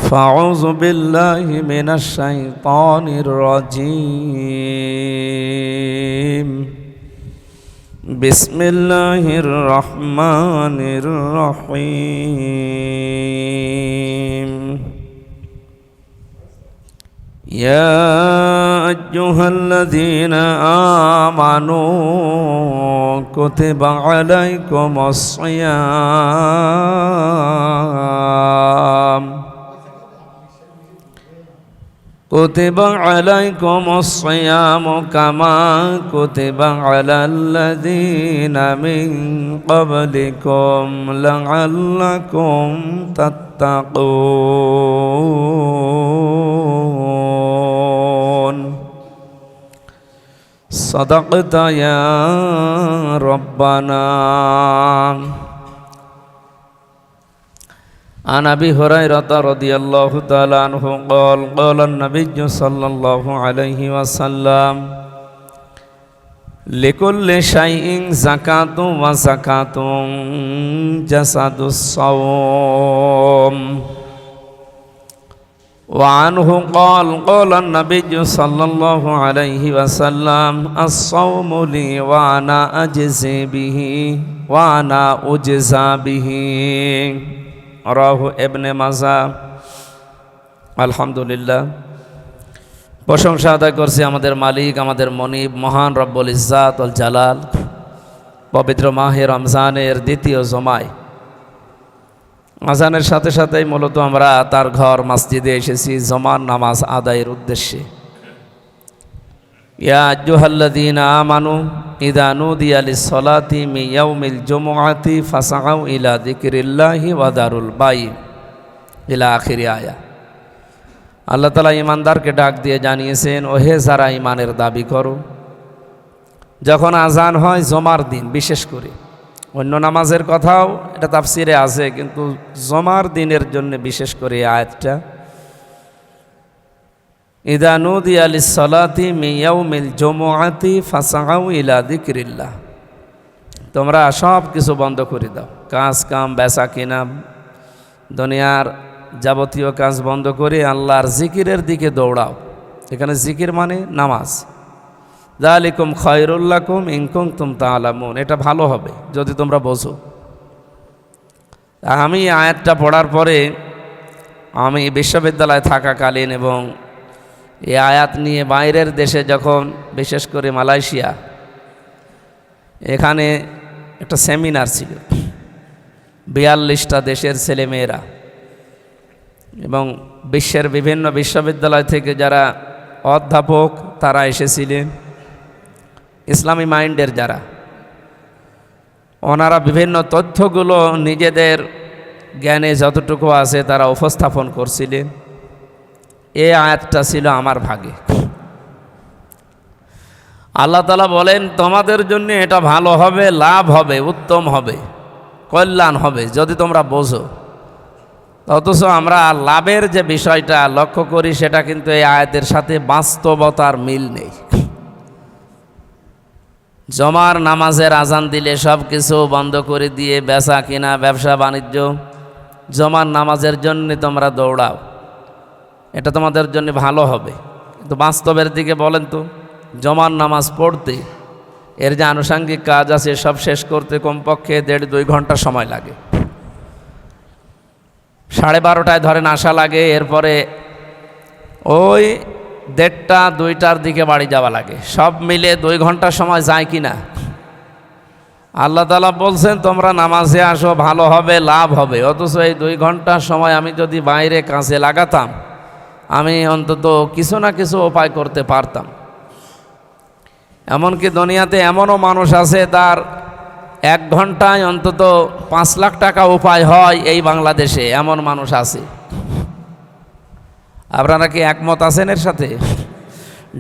فأعوذ بالله من الشيطان الرجيم بسم الله الرحمن الرحيم يا أيها الذين آمنوا كتب عليكم الصيام كتب عليكم الصيام كما كتب على الذين من قبلكم لعلكم تتقون صدقت يا ربنا. عن أبي هريرة رضي الله تعالى عنه قال قال النبي صلى الله عليه وسلم لكل شيء زكاة وزكاة جسد الصوم. وعنه قال قال النبي صلى الله عليه وسلم الصوم لي وأنا أجزي به وأنا أجزى به রাহু ইবনে মাজা। আলহামদুলিল্লাহ, প্রশংসা আদায় করছি আমাদের মালিক, আমাদের মনিব, মহান রব্বুল ইজ্জাত ওয়াল জালাল। পবিত্র মাহে রমজানের দ্বিতীয় জমায় আজানের সাথে সাথেই মূলত আমরা তার ঘর মসজিদে এসেছি জমার নামাজ আদায়ের উদ্দেশ্যে। ইয়া আইয়ুহাল্লাযীনা আমানু ইযা নুদিয়া লিস-সালাতি মিন ইয়াউমিল জুমআতি ফাসআউ ইলা যিকরিল্লাহি ওয়া দারুল বাই ইলা আখির আয়া। আল্লাহ তাআলা ঈমানদারকে ডাক দিয়ে জানিয়েছেন, ওহে যারা ঈমানের দাবি করো, যখন আজান হয় জমার দিন, বিশেষ করে অন্য নামাজের কথাও এটা তাফসিরে আছে, কিন্তু জমার দিনের জন্য বিশেষ করে এই আয়াতটা, ইযা নুদিয়া লিস-সালাতি মিন ইয়াউমিল জুমআতি ফাসআউ ইলা যিকরিল্লাহ। তোমরা সব কিছু বন্ধ করে দাও, কাজ কাম বেচা কিনা দুনিয়ার যাবতীয় কাজ বন্ধ করে আল্লাহর জিকিরের দিকে দৌড়াও। এখানে জিকির মানে নামাজ। যালিকুম খায়রুল লাকুম ইন কুনতুম তা'লামুন, এটা ভালো হবে যদি তোমরা বোঝো। আমি আয়াতটা পড়ার পরে আমি বিশ্ববিদ্যালয়ে থাকাকালীন এবং এই আয়াত নিয়ে বাইরের দেশে যখন, বিশেষ করে মালয়েশিয়া, এখানে একটা সেমিনার ছিল, 42টা দেশের ছেলেমেয়েরা এবং বিশ্বের বিভিন্ন বিশ্ববিদ্যালয় থেকে যারা অধ্যাপক তারা এসেছিলেন, ইসলামী মাইন্ডের যারা, ওনারা বিভিন্ন তথ্যগুলো নিজেদের জ্ঞানে যতটুকু আছে তারা উপস্থাপন করছিলেন। এই আয়াতটা ছিল আমার ভাগে। আল্লাহ তাআলা বলেন, তোমাদের জন্য এটা ভালো হবে, লাভ হবে, উত্তম হবে, কল্যাণ হবে যদি তোমরা বোঝো। অথচ আমরা লাভের যে বিষয়টা লক্ষ্য করি সেটা কিন্তু এই আয়াতের সাথে বাস্তবতার মিল নেই। জমার নামাজের আজান দিলে সব কিছু বন্ধ করে দিয়ে বেচা কিনা, ব্যবসা বাণিজ্য, জমার নামাজের জন্য তোমরা দৌড়াও, এটা তোমাদের জন্য ভালো হবে। কিন্তু বাস্তবের দিকে বলেন তো, জমার নামাজ পড়তে এর যে আনুষঙ্গিক কাজ আছে সব শেষ করতে কমপক্ষে 1.5-2 ঘন্টা সময় লাগে। 12:30টায় ধরেন আসা লাগে, এরপরে ওই 1:30-2টার দিকে বাড়ি যাওয়া লাগে। সব মিলে 2 ঘন্টা সময় যায় কি না? আল্লাহ তাআলা বলছেন তোমরা নামাজে আসো, ভালো হবে, লাভ হবে। অথচ এই 2 ঘন্টা সময় আমি যদি বাইরে কাজে লাগাতাম, আমি অন্তত কিছু না কিছু উপায় করতে পারতাম। এমনকি দুনিয়াতে এমনও মানুষ আছে তার 1 ঘন্টায় অন্তত 5 লাখ টাকা উপায় হয় এই বাংলাদেশে, এমন মানুষ আছে। আপনারা কি একমত আছেন এর সাথে?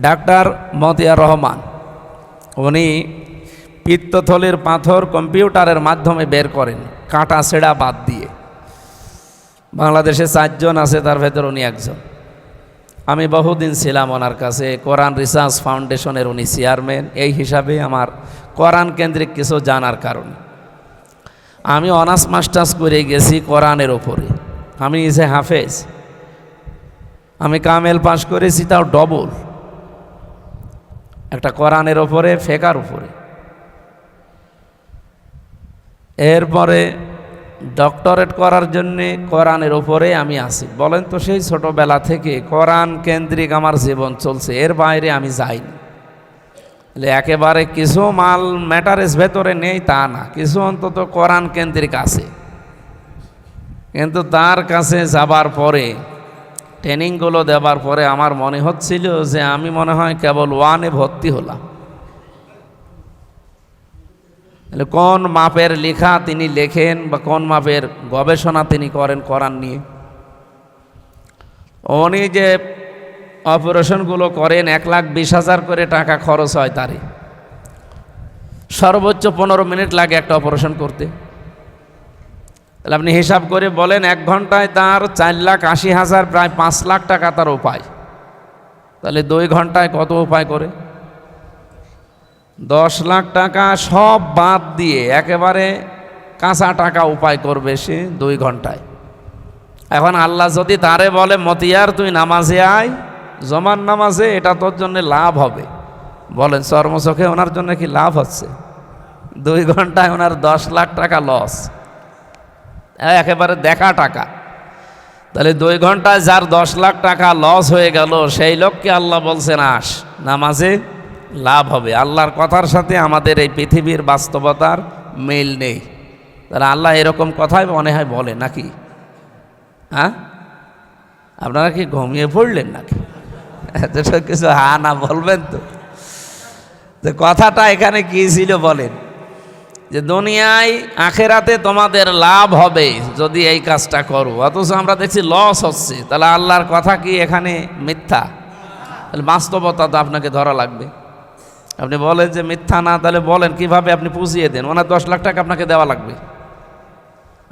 ডাক্তার মতিয়ার রহমান, উনি পিত্তথলির পাথর কম্পিউটারের মাধ্যমে বের করেন, কাটা ছেঁড়া বাদ দিয়ে। বাংলাদেশে 4 জন আছে, তার ভেতর উনি একজন। আমি বহুদিন ছিলাম ওনার কাছে, কোরআন রিসার্চ ফাউন্ডেশনের উনি চেয়ারম্যান। এই হিসাবে আমার কোরআন কেন্দ্রিক কিছু জানার কারণে আমি অনার্স মাস্টার্স করে গেছি কোরআনের ওপরে। আমি নিজে হাফেজ, আমি কামেল পাস করেছি, তাও ডবল, একটা কোরআনের ওপরে ফেকার উপরে। এরপরে ডক্টরেট করার জন্যে কোরআনের ওপরে আমি আছি। বলেন তো, সেই ছোটবেলা থেকে কোরআন কেন্দ্রিক আমার জীবন চলছে, এর বাইরে আমি যাইনি। একেবারে কিছু মাল ম্যাটারেস ভেতরে নেই তা না, কিছু অন্তত কোরআন কেন্দ্রিক আছে। কিন্তু তার কাছে যাবার পরে, ট্রেনিংগুলো দেওয়ার পরে আমার মনে হচ্ছিল যে আমি মনে হয় কেবল 1-এ ভর্তি হলাম। কোন মাপের লেখা তিনি লেখেন বা কোন মাপের গবেষণা তিনি করেন কোরআন নিয়ে। উনি যে অপারেশনগুলো করেন 1,20,000 করে টাকা খরচ হয় তারই, সর্বোচ্চ 15 মিনিট লাগে একটা অপারেশন করতে। তাহলে আপনি হিসাব করে বলেন 1 ঘন্টায় তার 4,80,000, প্রায় 5 লাখ টাকা তার উপায়। তাহলে 2 ঘন্টায় কত উপায় করে? 10 লাখ টাকা সব বাদ দিয়ে একেবারে কাঁচা টাকা উপায় করবে সে 2 ঘন্টায়। এখন আল্লাহ যদি তারে বলে মতিয়ার তুই নামাজে আয়, জমান নামাজে, এটা তোর জন্য লাভ হবে, বলেন চর্মচোখে ওনার জন্য কি লাভ হচ্ছে? 2 ঘন্টায় ওনার 10 লাখ টাকা লস, একেবারে দেখা টাকা। তাহলে 2 ঘন্টায় যার 10 লাখ টাকা লস হয়ে গেল, সেই লোককে আল্লাহ বলছেন আস, নামাজে লাভ হবে। আল্লাহর কথার সাথে আমাদের এই পৃথিবীর বাস্তবতার মিল নেই। তাহলে আল্লাহ এরকম কথাই মনে হয় বলে নাকি? হ্যাঁ, আপনারা কি ঘুমিয়ে পড়লেন নাকি? কিছু হ্যাঁ না বলবেন তো। যে কথাটা এখানে কি ছিল বলেন, যে দুনিয়ায় আখেরাতে তোমাদের লাভ হবে যদি এই কাজটা করো, অথচ আমরা দেখছি লস হচ্ছে। তাহলে আল্লাহর কথা কি এখানে মিথ্যা? তাহলে বাস্তবতা তো আপনাকে ধরা লাগবে। আপনি বলেন যে মিথ্যা না, তাহলে বলেন কিভাবে আপনি পুষিয়ে দেন। ওনার 10 লাখ টাকা আপনাকে দেওয়া লাগবে,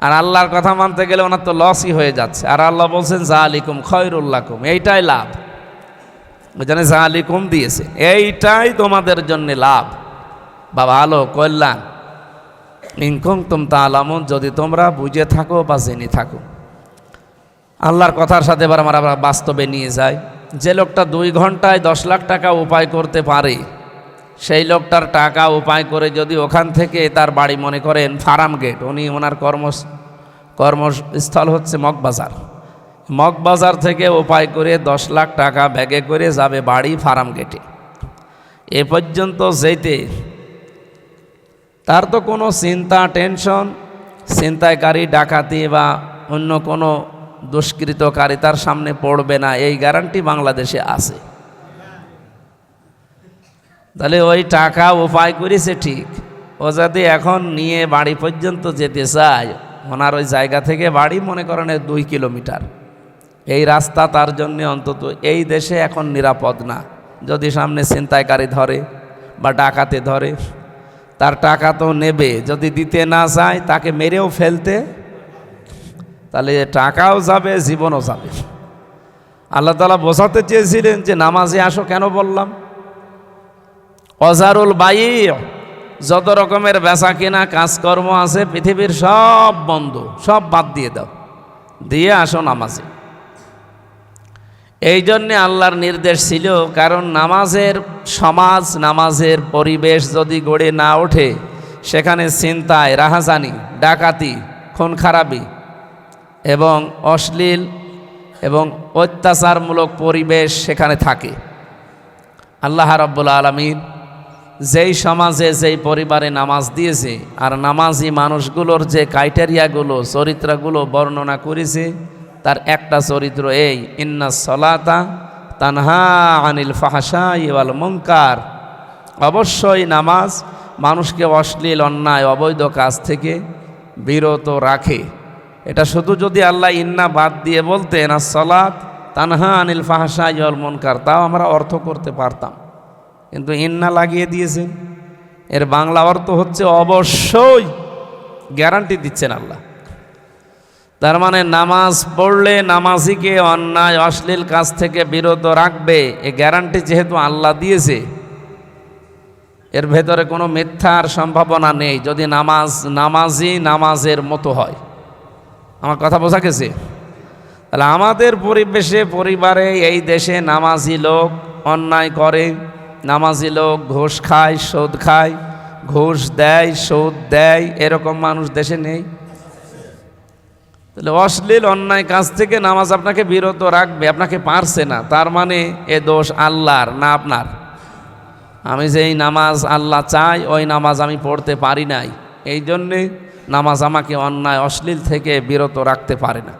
আর আল্লাহর কথা মানতে গেলে ওনার তো লসই হয়ে যাচ্ছে। আর আল্লাহ বলছেন যালিকুম খায়রুল লাকুম, এইটাই লাভ। ওই জন্য যালিকুম দিয়েছে, এইটাই তোমাদের জন্য লাভ বা ভালো কল্যাণ। ইন কুনতুম তা'লামুন, যদি তোমরা বুঝে থাকো বা জেনে থাকো। আল্লাহর কথার সাথে এবার আমরা বাস্তবে নিয়ে যাই। যে লোকটা 2 ঘন্টায় 10 লাখ টাকা উপায় করতে পারে, সেই লোকটার টাকা উপায় করে যদি ওখান থেকে তার বাড়ি মনে করেন ফার্ম গেট, উনি ওনার কর্মস্থল হচ্ছে মগবাজার, মগবাজার থেকে উপায় করে 10 লাখ টাকা ব্যাগে করে যাবে বাড়ি ফার্ম গেটে। এ পর্যন্ত যেতে তার তো কোনো চিন্তা টেনশন, ছিনতাইকারী ডাকাতি বা অন্য কোনো দুষ্কৃতকারী তার সামনে পড়বে না, এই গ্যারান্টি বাংলাদেশে আছে। তাহলে ওই টাকা উপায় করেছে ঠিক, ও যদি এখন নিয়ে বাড়ি পর্যন্ত যেতে চায়, ওনার ওই জায়গা থেকে বাড়ি মনে করেন 2 কিলোমিটার, এই রাস্তা তার জন্য অন্তত এই দেশে এখন নিরাপদ না। যদি সামনে ছিনতাইকারী ধরে বা ডাকাতে ধরে, তার টাকা তো নেবে, যদি দিতে না চায় তাকে মেরেও ফেলতে, তাহলে টাকাও যাবে, জীবনও যাবে। আল্লাহ তাআলা বোঝাতে চেয়েছিলেন যে নামাজে আসো। কেন বললাম? অজারুল বাই, যত রকমের বেচা কেনা কাজকর্ম আছে পৃথিবীর সব বন্ধ, সব বাদ দিয়ে দাও, দিয়ে আসো নামাজে। এই জন্যে আল্লাহর নির্দেশ ছিল, কারণ নামাজের সমাজ, নামাজের পরিবেশ যদি গড়ে না ওঠে, সেখানে ছিনতাই, রাহাজানি, ডাকাতি, খুন খারাপি এবং অশ্লীল এবং অত্যাচারমূলক পরিবেশ সেখানে থাকে। আল্লাহ রাব্বুল আলামিন যেই সমাজে যেই পরিবারে নামাজ দিয়েছে, আর নামাজি মানুষগুলোর যে ক্রাইটেরিয়াগুলো, চরিত্রগুলো বর্ণনা করেছে, তার একটা চরিত্র এই, ইন্নাস সালাতা তানহা আনিল ফাহশাই ওয়াল মুনকার। অবশ্যই নামাজ মানুষকে অশ্লীল, অন্যায়, অবৈধ কাজ থেকে বিরত রাখে। এটা শুধু যদি আল্লাহ ইন্না বাদ দিয়ে বলতেন আস-সালাত তানহা আনিল ফাহশাই ওয়াল মুনকার, তাও আমরা অর্থ করতে পারতাম, কিন্তু ইন্না লাগিয়ে দিয়েছেন। এর বাংলা অর্থ হচ্ছে অবশ্যই, গ্যারান্টি দিচ্ছেন আল্লাহ। তার মানে নামাজ পড়লে নামাজিকে অন্যায়, অশ্লীল কাজ থেকে বিরত রাখবে, এ গ্যারান্টি যেহেতু আল্লাহ দিয়েছে, এর ভেতরে কোনো মিথ্যার সম্ভাবনা নেই, যদি নামাজি নামাজের মতো হয়। আমার কথা বোঝা গেছে? তাহলে আমাদের পরিবেশে পরিবারে এই দেশে নামাজি লোক অন্যায় করে, নামাজি লোক ঘুষ খায়, সুদ খায়, ঘুষ দেয়, সুদ দেয়, এরকম মানুষ দেশে নেই। তাহলে অশ্লীল অন্যায় কাজ থেকে নামাজ আপনাকে বিরত রাখবে, আপনাকে পারছে না, তার মানে এ দোষ আল্লাহর না আপনার। আমি যেই নামাজ আল্লাহ চাই ওই নামাজ আমি পড়তে পারি নাই, এই জন্যে নামাজ আমাকে অন্যায় অশ্লীল থেকে বিরত রাখতে পারে না।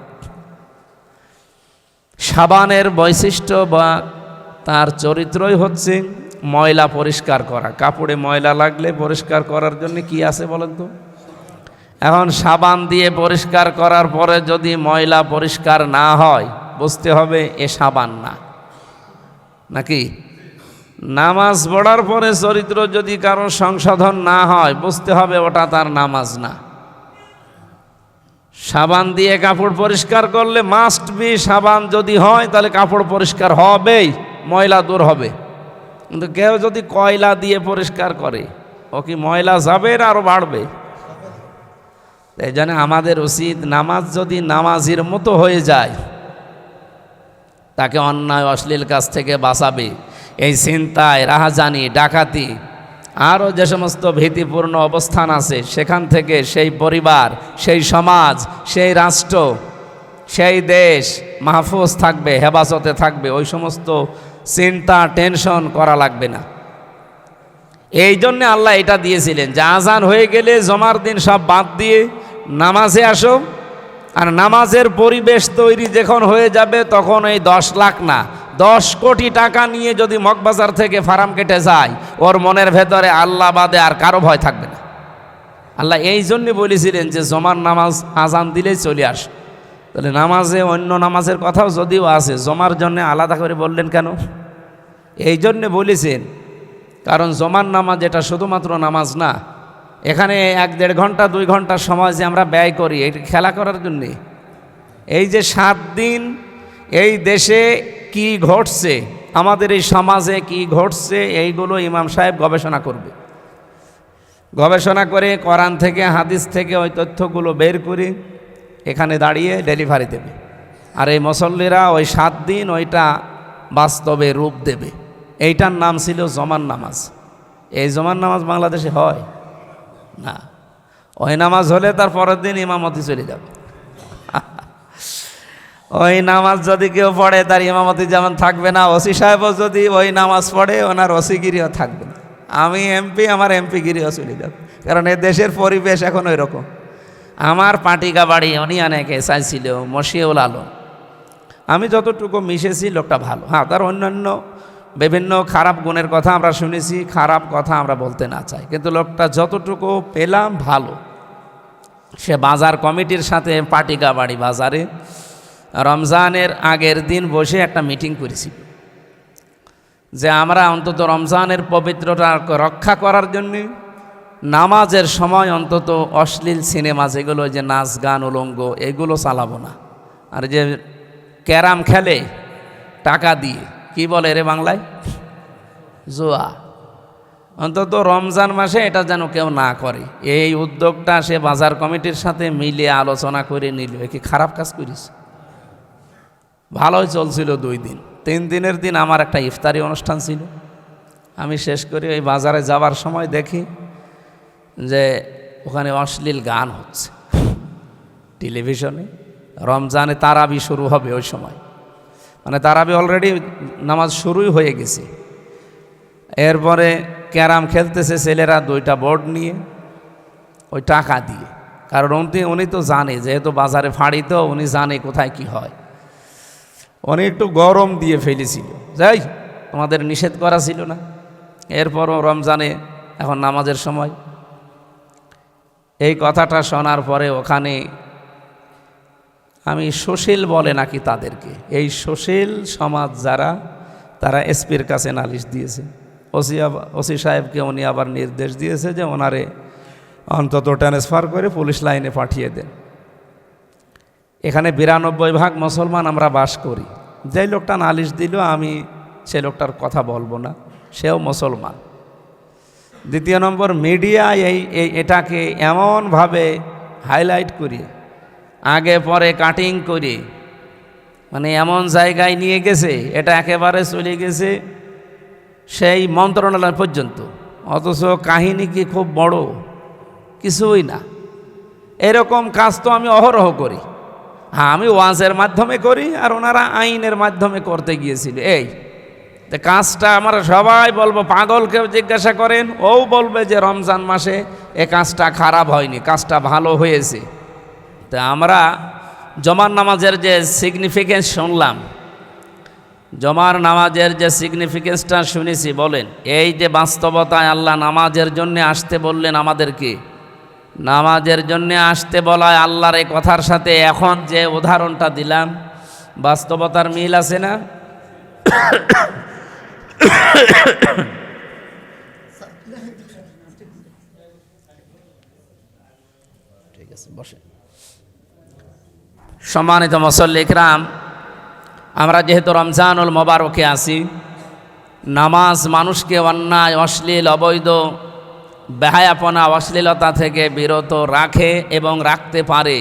সাবানের বৈশিষ্ট্য বা তার চরিত্রই হচ্ছে ময়লা পরিষ্কার করা। কাপড়ে ময়লা লাগলে পরিষ্কার করার জন্য কি আছে বলেন তো? এখন সাবান দিয়ে পরিষ্কার করার পরে যদি ময়লা পরিষ্কার না হয়, বুঝতে হবে এ সাবান না, নাকি? নামাজ পড়ার পরে চরিত্র যদি কারো সংশোধন না হয়, বুঝতে হবে ওটা তার নামাজ না। সাবান দিয়ে কাপড় পরিষ্কার করলে মাস্ট বি সাবান যদি হয় তাহলে কাপড় পরিষ্কার হবেই, ময়লা দূর হবে। কিন্তু কেউ যদি কয়লা দিয়ে পরিষ্কার করে, ও কি ময়লা যাবে না আরো বাড়বে? এই জন্য আমাদের উচিত নামাজ যদি নামাজির মতো হয়ে যায়, তাকে অন্যায় অশ্লীল কাজ থেকে বাঁচাবে। এই চিন্তায়, রাহাজানি, ডাকাতি আরও যে সমস্ত ভীতিপূর্ণ অবস্থান আছে, সেখান থেকে সেই পরিবার, সেই সমাজ, সেই রাষ্ট্র, সেই দেশ মাহফুজ থাকবে, হেফাজতে থাকবে। ওই সমস্ত চিন্তা, টেনশন করা লাগবে না। এই জন্যে আল্লাহ এটা দিয়েছিলেন যে আজান হয়ে গেলে জমার দিন সব বাদ দিয়ে নামাজে আসো। আর নামাজের পরিবেশ তৈরি যখন হয়ে যাবে, তখন এই 10 লাখ না 10 কোটি টাকা নিয়ে যদি মগবাজার থেকে ফার্ম কেটে যায়, ওর মনের ভেতরে আল্লাহ বাদে আর কারো ভয় থাকবে না। আল্লাহ এই জন্যে বলেছিলেন যে জমার নামাজ আজান দিলেই চলে আস। তাহলে নামাজে অন্য নামাজের কথাও যদিও আছে, জমার জন্য আলাদা করে বললেন কেন? এই জন্যে বলেছেন কারণ জমার নামাজ এটা শুধুমাত্র নামাজ না, এখানে 1-1.5 ঘন্টা 2 ঘন্টা সময় যে আমরা ব্যয় করি এই খেলা করার জন্যে। এই যে 7 দিন এই দেশে কি ঘটছে, আমাদের এই সমাজে কি ঘটছে, এইগুলো ইমাম সাহেব গবেষণা করবে। গবেষণা করে কোরআন থেকে, হাদিস থেকে ওই তথ্যগুলো বের করে এখানে দাঁড়িয়ে ডেলিভারি দেবে। আর এই মুসল্লিরা ওই 7 দিন ওইটা বাস্তবে রূপ দেবে। এইটার নাম ছিল জমান নামাজ। এই জমান নামাজ বাংলাদেশে হয় না। ওই নামাজ হলে তার পরের দিন ইমামতি চলে যাবে। ওই নামাজ যদি কেউ পড়ে তার ইমামতি যেমন থাকবে না, ওসি সাহেবও যদি ওই নামাজ পড়ে ওনার ওসিগিরিও থাকবে না। আমি এমপি, আমার এমপিগিরিও চলে যাবে। কারণ এই দেশের পরিবেশ এখন ওই রকম। আমার পাটিকা বাড়ি উনি অনেকে চাইছিল মশিউল আলম, আমি যতটুকু মিশেছি লোকটা ভালো। হ্যাঁ, তার অন্যান্য বিভিন্ন খারাপ গুণের কথা আমরা শুনেছি, খারাপ কথা আমরা বলতে না চাই, কিন্তু লোকটা যতটুকু পেলাম ভালো। সে বাজার কমিটির সাথে পাটিকা বাড়ি বাজারে রমজানের আগের দিন বসে একটা মিটিং করেছিল যে আমরা অন্তত রমজানের পবিত্রতা রক্ষা করার জন্যে নামাজের সময় অন্তত অশ্লীল সিনেমা যেগুলো, যে নাচ গান উলঙ্গ, এগুলো চালাবো না। আর যে ক্যারাম খেলে টাকা দিয়ে, কি বলে রে বাংলায়, জুয়া, অন্তত রমজান মাসে এটা যেন কেউ না করে। এই উদ্যোগটা সে বাজার কমিটির সাথে মিলে আলোচনা করে নিল। কি খারাপ কাজ করিস? ভালোই চলছিল 2 দিন। 3 দিনের দিন আমার একটা ইফতারি অনুষ্ঠান ছিল। আমি শেষ করে ওই বাজারে যাওয়ার সময় দেখি যে ওখানে অশ্লীল গান হচ্ছে টেলিভিশনে। রমজানে তারাবি শুরু হবে ওই সময়, মানে তারাবি অলরেডি নামাজ শুরুই হয়ে গেছে। এরপরে ক্যারাম খেলতেছে ছেলেরা 2টা বোর্ড নিয়ে, ওই টাকা দিয়ে। কারণ উনি তো জানে, যেহেতু বাজারে ফাঁড়ি, তো উনি জানে কোথায় কি হয়। উনি একটু গরম দিয়ে ফেলেছিল, যাই তোমাদের নিষেধ করা ছিল না। এরপরও রমজানে এখন নামাজের সময়। এই কথাটা শোনার পরে ওখানে আমি সুশীল বলে নাকি তাদেরকে, এই সুশীল সমাজ যারা, তারা এসপির কাছে নালিশ দিয়েছে। ওসি সাহেবকে উনি আবার নির্দেশ দিয়েছে যে ওনারে অন্তত ট্রান্সফার করে পুলিশ লাইনে পাঠিয়ে দেন। এখানে 92% মুসলমান আমরা বাস করি। যেই লোকটা নালিশ দিল, আমি সে লোকটার কথা বলবো না, সেও মুসলমান। দ্বিতীয় নম্বর, মিডিয়া এটাকে এমনভাবে হাইলাইট করে, আগে পরে কাটিং করে মানে এমন জায়গায় নিয়ে গেছে, এটা একেবারে চলে গেছে সেই মন্ত্রণালয় পর্যন্ত, অথচ কাহিনী কি খুব বড়? কিছুই না। এরকম কাজ তো আমি অহরহ করি। হ্যাঁ, আমি ওয়াজের মাধ্যমে করি, আর ওনারা আইনের মাধ্যমে করতে গিয়েছিল। এই কাজটা আমরা সবাই বলবো, পাগলকেও জিজ্ঞাসা করেন, ও বলবে যে রমজান মাসে এ কাজটা খারাপ হয়নি, কাজটা ভালো হয়েছে। তা আমরা জমার নামাজের যে সিগনিফিকেন্স শুনলাম, জমার নামাজের যে সিগনিফিকেন্সটা শুনেছি, বলেন এই যে বাস্তবতায় আল্লাহ নামাজের জন্য আসতে বললেন আমাদেরকে, নামাজের জন্য আসতে বলায় আল্লাহর এই কথার সাথে এখন যে উদাহরণটা দিলাম, বাস্তবতার মিল আছে না? ঠিক আছে, বসে। সম্মানিত মুসল্লি ইকরাম, আমরা যেহেতু রমজানুল মোবারকে আছি, নামাজ মানুষকে অন্যায়, অশ্লীল, অবৈধ, বেহায়াপনা, অশ্লীলতা থেকে বিরত রাখে এবং রাখতে পারে,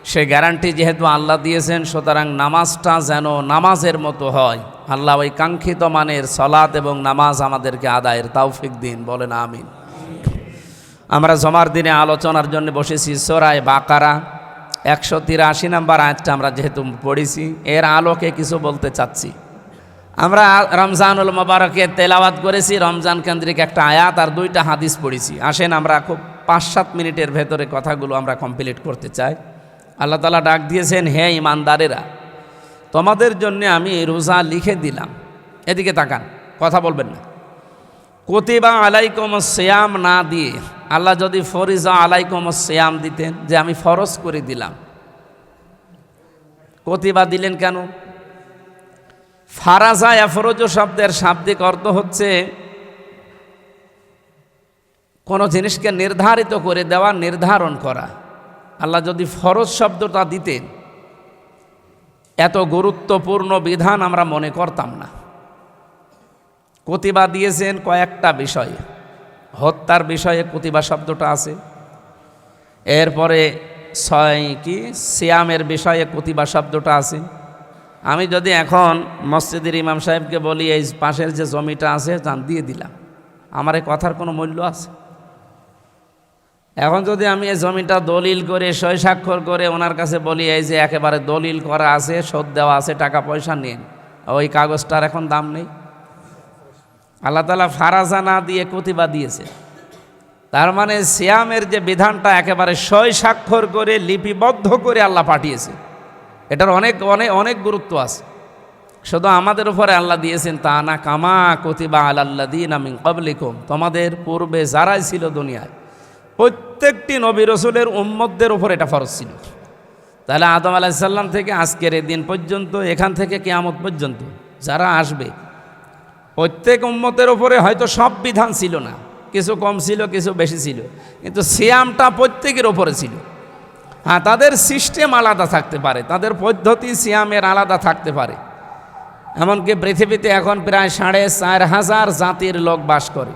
সে গ্যারান্টি যেহেতু আল্লাহ দিয়েছেন, সুতরাং নামাজটা যেন নামাজের মতো হয়। আল্লাহ ওই কাঙ্ক্ষিত মানের সালাত এবং নামাজ আমাদেরকে আদায়ের তৌফিক দিন, বলেন আমিন। আমরা জমার দিনে আলোচনার জন্য বসেছি সূরা বাকারা 183 নম্বর আয়াতটা আমরা যেহেতু পড়েছি, এর আলোকে কিছু বলতে চাচ্ছি। আমরা রমজানুল মোবারকে তেলাওয়াত করেছি রমজান কেন্দ্রিক একটা আয়াত আর 2টা হাদিস পড়েছি। আসেন আমরা খুব 5-7 মিনিটের ভেতরে কথাগুলো আমরা কমপ্লিট করতে চাই। আল্লাহ তাআলা ডাক দিয়েছেন, হে ঈমানদারেরা, তোমাদের জন্য আমি রোজা লিখে দিলাম। এদিকে তাকান, কথা বলবেন না। কুতিবা আলাইকুমুস সিয়াম না দিয়ে আল্লাহ যদি ফরিজা আলাইকুমুস সিয়াম দিতেন, যে আমি ফরজ করে দিলাম, কুতিবা দিলেন কেন? ফারাজা ইয়াফরুজু শব্দের শাব্দিক অর্থ হচ্ছে কোনো জিনিসকে নির্ধারিত করে দেওয়া, নির্ধারণ করা। আল্লাহ যদি ফরজ শব্দটা দিতেন, এত গুরুত্বপূর্ণ বিধান আমরা মনে করতাম না। কুতিবা দিয়েছেন কয়েকটা বিষয়ে, হত্যার বিষয়ে কুতিবা শব্দটা আছে, এরপরে সিয়ামের বিষয়ে কুতিবা শব্দটা আছে। আমি যদি এখন মসজিদের ইমাম সাহেবকে বলি এই পাশের যে জমিটা আছে জান দিয়ে দিলাম, আমার এই কথার কোনো মূল্য আছে? এখন যদি আমি এই জমিটা দলিল করে সই স্বাক্ষর করে ওনার কাছে বলি এই যে একেবারে দলিল করা আছে, শোধ দেওয়া আছে, টাকা পয়সা নিন, ওই কাগজটার এখন দাম নেই। আল্লাহ তাআলা ফারাজা না দিয়ে কুতিবা দিয়েছে, তার মানে সিয়ামের যে বিধানটা একেবারে সই স্বাক্ষর করে লিপিবদ্ধ করে আল্লাহ পাঠিয়েছে, এটার অনেক অনেক অনেক গুরুত্ব আছে। শুধু আমাদের উপরে আল্লাহ দিয়েছেন তা না, কামা কুতিবা আলাল্লাযীনা মিন ক্বাবলিকুম, তোমাদের পূর্বে যারাই ছিল দুনিয়ায় প্রত্যেকটি নবী রাসূলের উম্মতদের উপর এটা ফরজ ছিল। তাহলে আদম আলাইহিস সালাম থেকে আজকের এই দিন পর্যন্ত, এখান থেকে কিয়ামত পর্যন্ত যারা আসবে, প্রত্যেক উম্মতের উপরে হয়তো সব বিধান ছিল না, কিছু কম ছিল, কিছু বেশি ছিল, কিন্তু সিয়ামটা প্রত্যেকের উপরে ছিল। হ্যাঁ, তাদের সিস্টেম আলাদা থাকতে পারে, তাদের পদ্ধতি সিয়ামের আলাদা থাকতে পারে। এমনকি পৃথিবীতে এখন প্রায় 4,500 জাতির লোক বাস করে।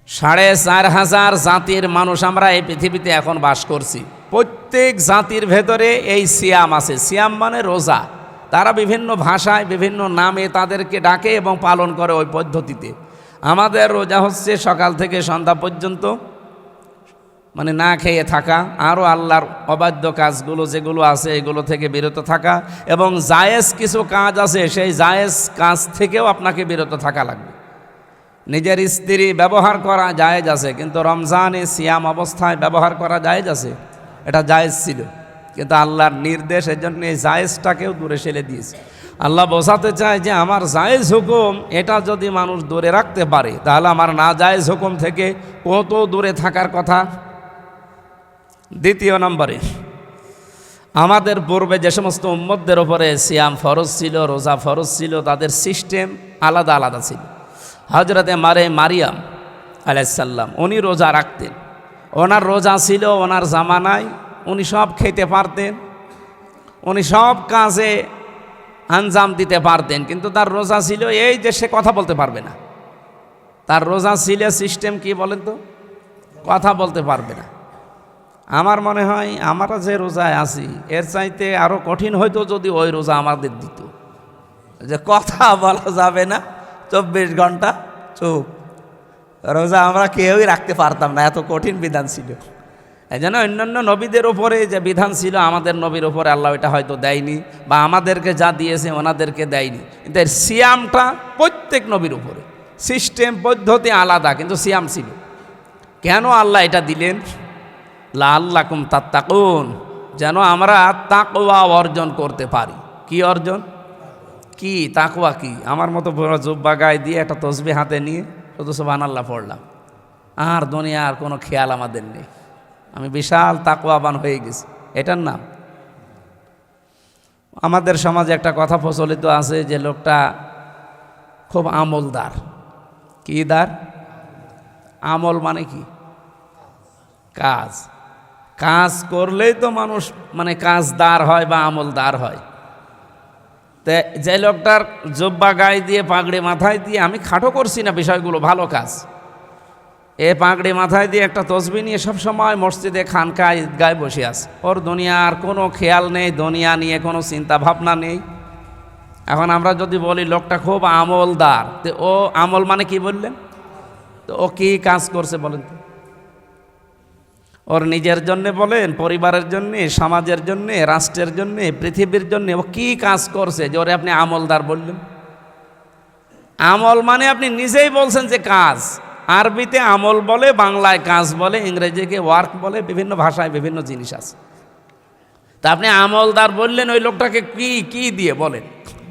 4,500 জাতির মানুষ আমরা এই পৃথিবীতে এখন বাস করছি। প্রত্যেক জাতির ভেতরে এই সিয়াম আছে। সিয়াম মানে রোজা। তারা বিভিন্ন ভাষায় বিভিন্ন নামে তাদেরকে ডাকে এবং পালন করে ওই পদ্ধতিতে। আমাদের রোজা হচ্ছে সকাল থেকে সন্ধ্যা পর্যন্ত মানে না খেয়ে থাকা, আরও আল্লাহর অবাধ্য কাজগুলো যেগুলো আছে এগুলো থেকে বিরত থাকা, এবং জায়েজ কিছু কাজ আছে সেই জায়েজ কাজ থেকেও আপনাকে বিরত থাকা লাগবে। নিজের স্ত্রী ব্যবহার করা জায়েজ আছে, কিন্তু রমজানে সিয়াম অবস্থায় ব্যবহার করা জায়েজ আছে, এটা জায়েজ ছিল, কিন্তু আল্লাহর নির্দেশ, এই জন্য এই জায়েজটাকেও দূরে ফেলে দিয়েছে। আল্লাহ বোঝাতে চায় যে আমার জায়েজ হুকুম এটা যদি মানুষ দূরে রাখতে পারে, তাহলে আমার না জায়েজ হুকুম থেকে কত দূরে থাকার কথা। দ্বিতীয় নম্বরে, আমাদের পূর্বে যে সমস্ত উম্মতদের উপরে সিয়াম ফরজ ছিল, রোজা ফরজ ছিল, তাদের সিস্টেম আলাদা আলাদা ছিল। হজরতে মারিয়াম আলাইহিস সালাম উনি রোজা রাখতেন, ওনার রোজা ছিল ওনার জামানায়, উনি সব খেতে পারতেন, উনি সব কাজে আঞ্জাম দিতে পারতেন, কিন্তু তার রোজা ছিল এই যে সে কথা বলতে পারবে না। তার রোজা ছিল সিস্টেম কি বলেন তো? কথা বলতে পারবে না। আমার মনে হয় আমরা যে রোজায় আছি এর চাইতে আরো কঠিন হয়তো যদি ওই রোজা আমাদের দিত, যে কথা বলা যাবে না, 24 ঘন্টা চুপ, রোজা আমরা কেউই রাখতে পারতাম না, এত কঠিন বিধান ছিল। এই জন্য অন্যান্য নবীদের ওপরে যে বিধান ছিল আমাদের নবীর ওপরে আল্লাহ এটা হয়তো দেয়নি, বা আমাদেরকে যা দিয়েছে ওনাদেরকে দেয়নি। কিন্তু এর সিয়ামটা প্রত্যেক নবীর উপরে, সিস্টেম পদ্ধতি আলাদা, কিন্তু সিয়াম ছিল। কেন আল্লাহ এটা দিলেন? লাআল্লাকুম তাত্তাকুন, যেন আমরা তাকওয়া অর্জন করতে পারি। কি অর্জন? কি তাকওয়া? কি আমার মতো বড় জুব্বা গায়ে দিয়ে একটা তসবিহ হাতে নিয়ে শুধু সুবহানাল্লাহ পড়লাম, আর দুনিয়ার কোনো খেয়াল আমাদের নেই, আমি বিশাল তাকওয়াবান হয়ে গেছি, এটার নাম? আমাদের সমাজে একটা কথা প্রচলিত আছে যে লোকটা খুব আমলদার। কি দার? আমল মানে কি? কাজ। কাজ করলেই তো মানুষ মানে কাজদার হয় বা আমলদার হয়। তো যে লোকটার জব্বা গায়ে দিয়ে পাগড়ি মাথায় দিয়ে, আমি খাটো করছি না বিষয়গুলো, ভালো কাজ, এ পাগড়ি মাথায় দিয়ে একটা তসবিহ নিয়ে সব সময় মসজিদে খানকায় ঈদগায় বসে আছে, ওর দুনিয়ার কোনো খেয়াল নেই, দুনিয়া নিয়ে কোনো চিন্তা ভাবনা নেই। এখন আমরা যদি বলি লোকটা খুব আমলদার, তো ও আমল মানে কি বললেন? তো ও কি কাজ করছে বলেন তো? ওর নিজের জন্যে বলেন, পরিবারের জন্যে, সমাজের জন্যে, রাষ্ট্রের জন্যে, পৃথিবীর জন্যে ও কি কাজ করছে যে ওরে আপনি আমলদার বললেন? আমল মানে আপনি নিজেই বলছেন যে কাজ। আরবিতে আমল বলে, বাংলায় কাজ বলে, ইংরেজিকে ওয়ার্ক বলে, বিভিন্ন ভাষায় বিভিন্ন জিনিস আছে। তা আপনি আমলদার বললেন, ওই লোকটাকে কি কি দিয়ে বলেন?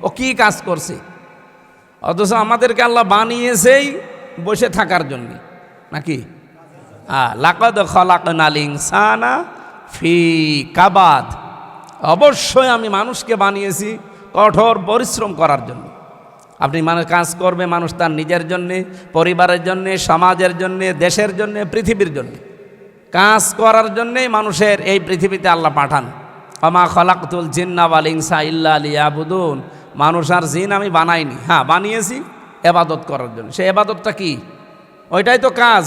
ও কি কাজ করছে? অথচ আমাদেরকে আল্লাহ বানিয়েছেই বসে থাকার জন্য, নাকি? লাকাদ খালাকনাল ইনসানা ফি কাবাদ, অবশ্যই আমি মানুষকে বানিয়েছি কঠোর পরিশ্রম করার জন্য। আপনি মানে কাজ করবে মানুষ তার নিজের জন্যে, পরিবারের জন্যে, সমাজের জন্যে, দেশের জন্যে, পৃথিবীর জন্যে। কাজ করার জন্যেই মানুষের এই পৃথিবীতে আল্লাহ পাঠান। ওমা খালাকতুল জিন্না ওয়াল ইনসা ইল্লা লিয়াবুদুন, মানুষ আর জিন আমি বানাইনি, হ্যাঁ বানিয়েছি এবাদত করার জন্য। সে এবাদতটা কি? ওইটাই তো কাজ।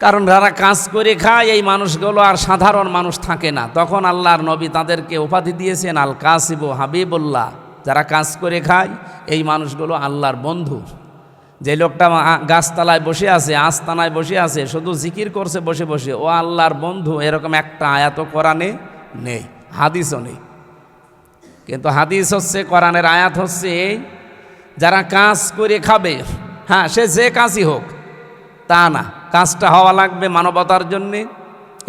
কারণ যারা কাজ করে খায় এই মানুষগুলো আর সাধারণ মানুষ থাকে না, তখন আল্লাহর নবী তাদেরকে উপাধি দিয়েছেন আল কাসিবু হাবিবুল্লাহ। যারা কাজ করে খায় এই মানুষগুলো আল্লাহর বন্ধু। যে লোকটা গাছতলায় বসে আছে, আস্তানায় বসে আছে, শুধু জিকির করছে বসে বসে, ও আল্লাহর বন্ধু, এরকম একটা আয়াত কোরআনে নেই, হাদিসও নেই। কিন্তু হাদিস হচ্ছে, কোরআনের আয়াত হচ্ছে এই, যারা কাজ করে খাবে, হ্যাঁ সে যে কাজই হোক তা না, কাজটা হওয়া লাগবে মানবতার জন্যে